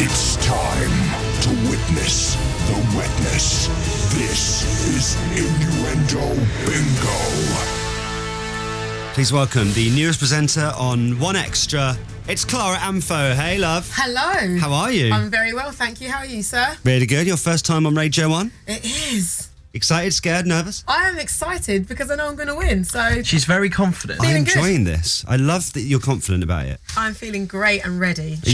It's time to witness the wetness. This is Innuendo Bingo. Please welcome the newest presenter on One Extra. It's Clara Amfo. Hey, love. Hello. How are you? I'm very well, thank you. How are you, sir? Really good. Your first time on Radio 1? It is. Excited, scared, nervous? I am excited because I know I'm going to win, so She's very confident. I'm Feeling good. enjoying this. I love that you're confident about it. I'm feeling great and ready. Are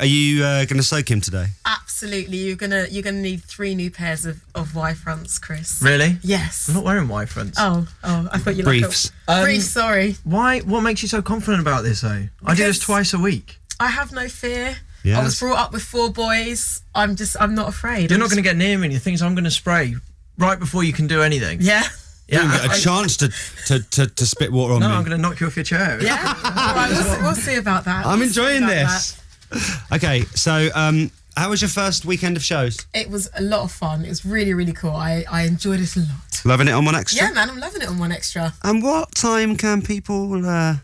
you gonna soak him today? Absolutely. You're gonna need 3 new pairs of Y fronts, Chris. Really? Yes. I'm not wearing Y fronts. Oh, I thought you Briefs. liked briefs, sorry. Why? What makes you so confident about this, though? I do this Because- twice a week. I have no fear. Yes. I was brought up with 4 boys. I'm not afraid. You're not going to get near me and you think I'm going to spray right before you can do anything. Yeah. You don't get a chance to spit water on No, me. I'm going to knock you off your chair. Yeah. All right, we'll see about that. I'm We'll see enjoying about this. Okay, so how was your first weekend of shows? that. It was a lot of fun. It was really, really cool. I enjoyed it a lot. Loving it on One Extra? Yeah, man, I'm loving it on One Extra. And what time can people hear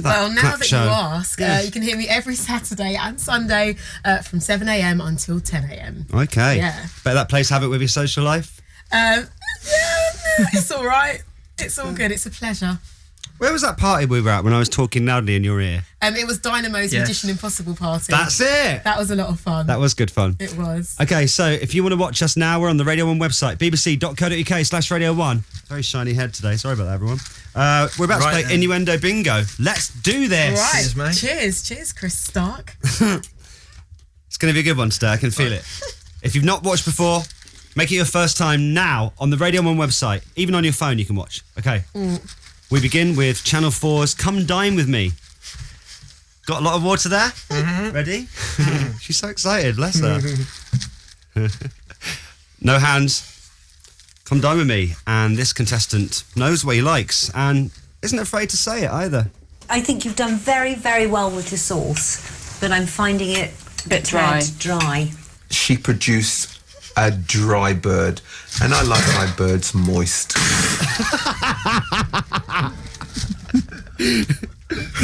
that Well, now crap that show? you ask, you can hear me every Saturday and Sunday from 7 a.m. until 10 a.m. Okay. Yeah. Bet that plays havoc with your social life? Yeah, it's all right. It's all good. It's a pleasure. Where was that party we were at when I was talking loudly in your ear? It was Dynamo's Yes. Magician Impossible party. That's it! That was a lot of fun. That was good fun. It was. Okay, so if you want to watch us now, we're on the Radio 1 website, bbc.co.uk/Radio 1. Very shiny head today. Sorry about that, everyone. We're about to Right play then. Innuendo Bingo. Let's do this. Right. Cheers, mate. Cheers, Chris Stark. It's going to be a good one today. I can feel it. If you've not watched before, make it your first time now on the Radio 1 website. Even on your phone, you can watch. Okay. We begin with Channel 4's Come Dine With Me. Got a lot of water there? Mm-hmm. Ready? She's so excited. Bless her. No hands. Come dine with me. And this contestant knows what he likes and isn't afraid to say it either. I think you've done very, very well with the sauce, but I'm finding it a bit dry. She produced a dry bird, and I like my birds moist.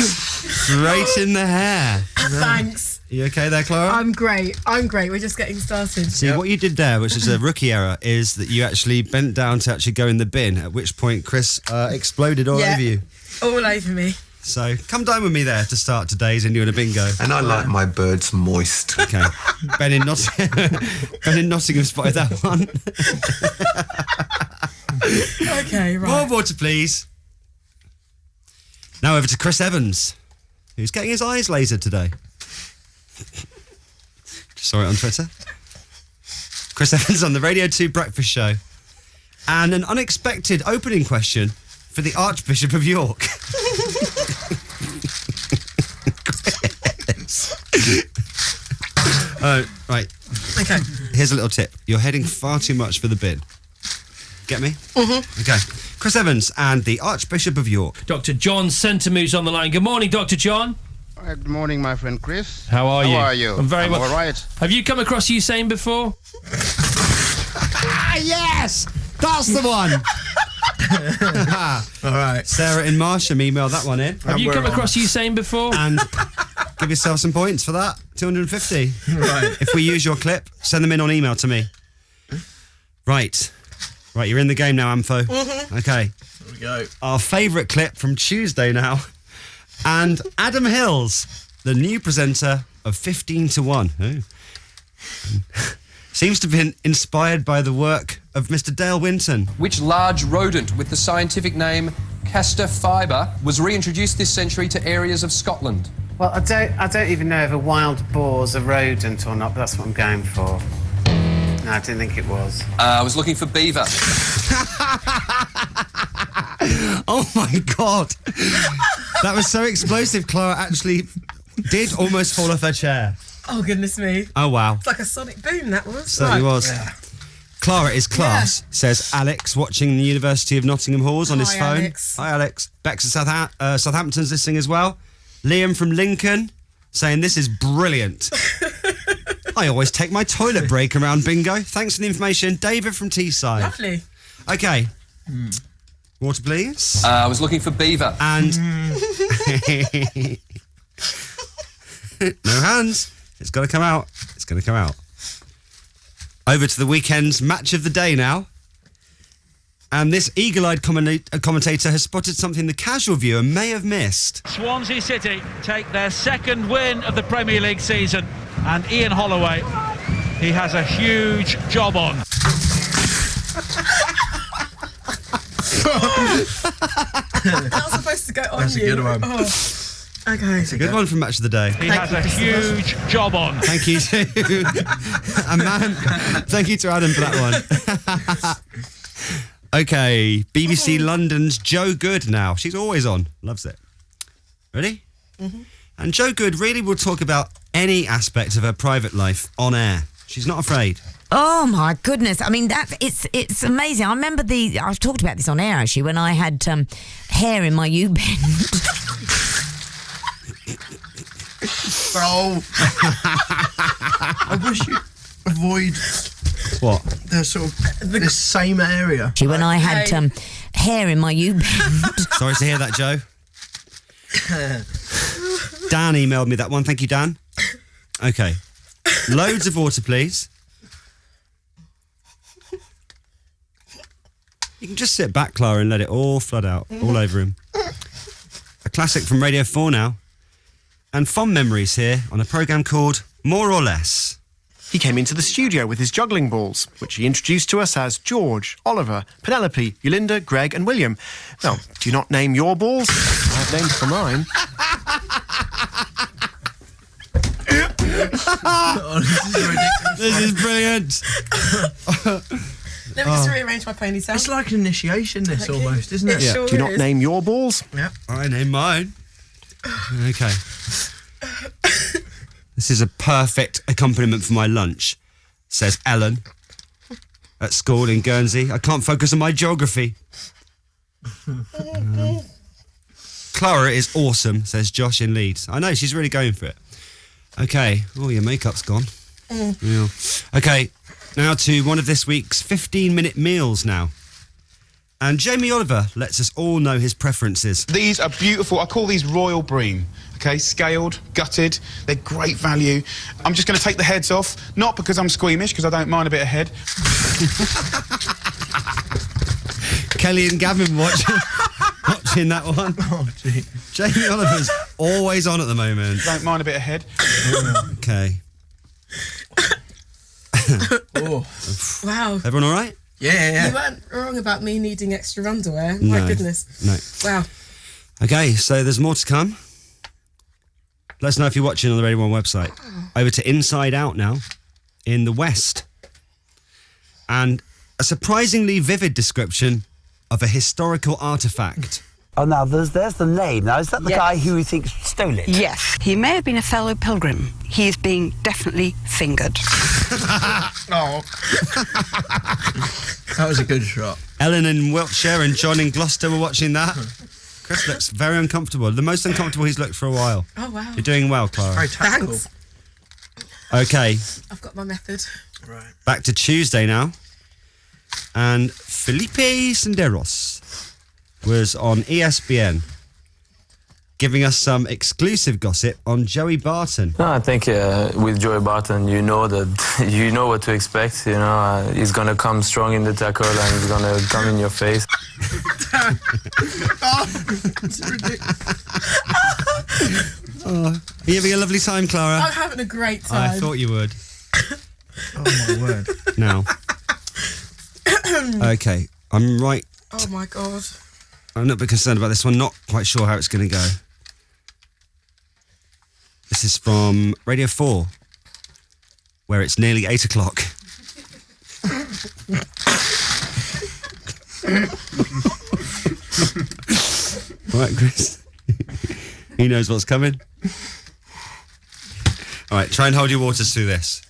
Straight in the hair. Thanks. You okay there, Clara? I'm great. We're just getting started. See, what you did there, which is a rookie error, is that you actually bent down to actually go in the bin, at which point Chris exploded all over you. All over me. So come dine with me there to start today's Innuendo Bingo. And I like my birds moist. Okay. Ben in Nottingham spotted that one. Okay, right. More water, please. Now over to Chris Evans, who's getting his eyes lasered today. Just saw it on Twitter. Chris Evans on the Radio 2 Breakfast Show. And an unexpected opening question for the Archbishop of York. Right. Okay. Here's a little tip. You're heading far too much for the bin. Get me? Mm-hmm. Okay. Chris Evans and the Archbishop of York. Dr. John Sentamu's on the line. Good morning, Dr. John. Good morning, my friend Chris. How are you? How are you? I'm very well. All right. Have you come across Usain before? Yes! That's the one! All right. Sarah in Marsham emailed that one in. Have you come across Usain before? And give yourself some points for that. 250. Right. If we use your clip, send them in on email to me. Right, you're in the game now, Amfo. Mm-hmm. Okay. Here we go. Our favourite clip from Tuesday now. And Adam Hills, the new presenter of 15 to 1. Oh. Seems to have been inspired by the work of Mr. Dale Winton. Which large rodent with the scientific name Castor fiber was reintroduced this century to areas of Scotland? Well, I don't even know if a wild boar's a rodent or not, but that's what I'm going for. No, I didn't think it was. I was looking for beaver. Oh my God. That was so explosive. Clara actually did almost fall off her chair. Oh, goodness me. Oh, wow. It's like a sonic boom, that was. Certainly Right. was. Clara is class, says Alex, watching the University of Nottingham Halls on his Hi, phone. Alex. Hi, Alex. Bex in Southampton's listening as well. Liam from Lincoln saying this is brilliant. I always take my toilet break around bingo. Thanks for the information. David from Teesside. Lovely. Okay. Water, please. I was looking for beaver. And... no hands. It's got to come out. It's going to come out. Over to the weekend's match of the day now. And this eagle-eyed commentator has spotted something the casual viewer may have missed. Swansea City take their second win of the Premier League season. And Ian Holloway, he has a huge job on. That was supposed to go on That's a good one. Oh. Okay. It's a good one from Match of the Day. He has a huge job on. Thank you to thank you to Adam for that one. Okay, BBC London's Joe Good now. She's always on. Loves it. Ready? Mm-hmm. And Joe Good really will talk about any aspect of her private life on air. She's not afraid. Oh my goodness! I mean, it's amazing. I remember I've talked about this on air actually when I had hair in my U-bend. Oh, I wish you'd avoid what the sort of the same area. When I had hair in my U-bend. Sorry to hear that, Joe. Dan emailed me that one. Thank you, Dan. Okay. Loads of water, please. You can just sit back, Clara, and let it all flood out, all over him. A classic from Radio 4 now. And fond memories here on a programme called More or Less. He came into the studio with his juggling balls, which he introduced to us as George, Oliver, Penelope, Yolinda, Greg and William. Well, do you not name your balls? I have names for mine. Oh, this is ridiculous. This is brilliant. Let me just rearrange my ponytail. It's like an initiation, this almost, isn't it? It sure Do you not is. name your balls? Yeah. I name mine. Okay. This is a perfect accompaniment for my lunch, says Ellen at school in Guernsey. I can't focus on my geography. Clara is awesome, says Josh in Leeds. I know, she's really going for it. Okay. Oh, your makeup's gone. Yeah. Okay, now to one of this week's 15-minute meals now. And Jamie Oliver lets us all know his preferences. These are beautiful. I call these royal bream. Okay, scaled, gutted. They're great value. I'm just going to take the heads off, not because I'm squeamish, because I don't mind a bit of head. Kelly and Gavin watching that one. Oh, gee. Jamie Oliver's always on at the moment. Don't mind a bit of head. Okay. Oh. Wow. Everyone all right? Yeah. You weren't wrong about me needing extra underwear. No. My goodness. No. Wow. Okay, so there's more to come. Let us know if you're watching on the Radio 1 website. Over to Inside Out now, in the West. And a surprisingly vivid description of a historical artefact. Oh, now, there's the name. Now, is that the guy who you think stole it? Yes. He may have been a fellow pilgrim. He is being definitely fingered. Oh. That was a good shot. Ellen in Wiltshire and John in Gloucester were watching that. Chris looks very uncomfortable. The most uncomfortable he's looked for a while. Oh, wow. You're doing well, Clara. Very tactical. Thanks. Okay, I've got my method. Right. back to Tuesday now. And Felipe Senderos was on ESPN giving us some exclusive gossip on Joey Barton. No, I think with Joey Barton, you know what to expect. You know, he's gonna come strong in the tackle and he's gonna come in your face. It's ridiculous. Are you having a lovely time, Clara? I'm having a great time. I thought you would. Oh my word. Now, okay, I'm right. Oh my God. I'm not a bit concerned about this one. Not quite sure how it's going to go. This is from Radio 4, where it's nearly 8 o'clock. All right, Chris. He knows what's coming. All right, try and hold your waters through this.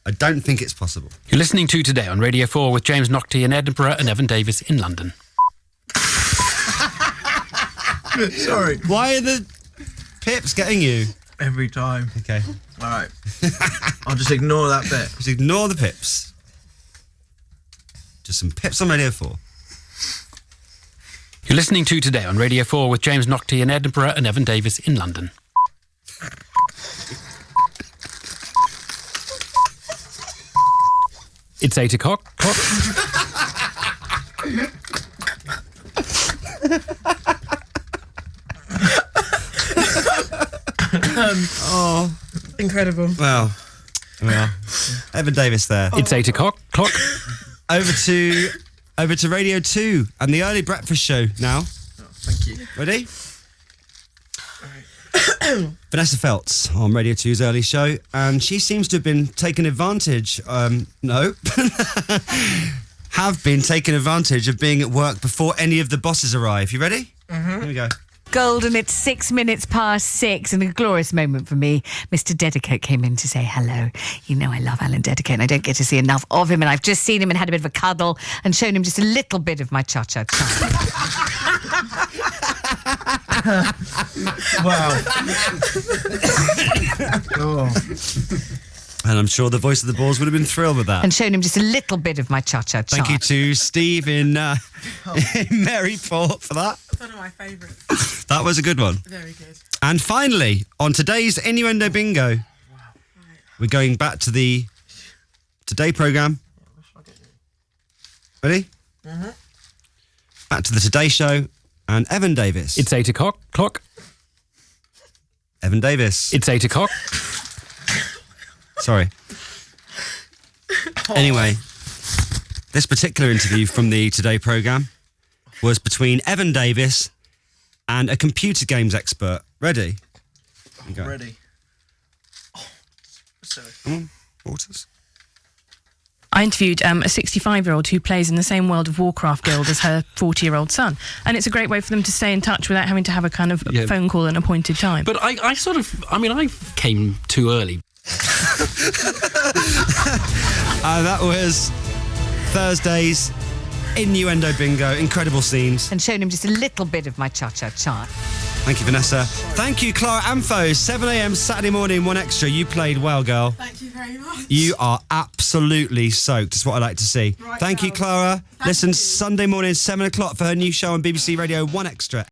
I don't think it's possible. You're listening to Today on Radio 4 with James Naughtie in Edinburgh and Evan Davis in London. Sorry. Why are the pips getting you? Every time. Okay. All right. I'll just ignore that bit. Just ignore the pips. Just some pips on Radio 4. You're listening to Today on Radio 4 with James Naughtie in Edinburgh and Evan Davis in London. It's 8 o'clock. Incredible. Well, Evan Davis there. It's 8 o'clock. Over to Radio 2 and the early breakfast show now. Thank you. Ready? Vanessa Feltz on Radio 2's early show, and she seems to have been taken advantage. Have been taken advantage of being at work before any of the bosses arrive. You ready? Mm-hmm. Here we go. Golden, it's 6 minutes past 6, and a glorious moment for me. Mr. Dedicate came in to say hello. You know I love Alan Dedicate, and I don't get to see enough of him, and I've just seen him and had a bit of a cuddle and shown him just a little bit of my cha-cha-cha. Wow. And I'm sure the voice of the balls would have been thrilled with that. And shown him just a little bit of my cha-cha-cha. Thank you to Steve in Maryport for that. That's one of my favourites. That was a good one. Very good. And finally, on today's Innuendo Bingo, we're going back to the Today programme. Ready? Mm-hmm. Back to the Today Show and Evan Davis. It's 8 o'clock. Evan Davis. It's 8 o'clock. Sorry. Anyway, this particular interview from the Today programme was between Evan Davis and a computer games expert. Ready? Ready. Come on, Waters. I interviewed a 65-year-old who plays in the same World of Warcraft guild as her 40-year-old son. And it's a great way for them to stay in touch without having to have a kind of phone call at an appointed time. But I came too early. That was Thursday's Innuendo Bingo. Incredible scenes. And shown him just a little bit of my cha-cha-cha. Thank you, Vanessa. Thank you, Clara Amphos. 7 a.m. Saturday morning, 1 extra. You played well, girl. Thank you very much. You are absolutely soaked. It's what I like to see. Right, Thank you, Clara. Listen Sunday morning, 7 o'clock for her new show on BBC Radio 1 Extra.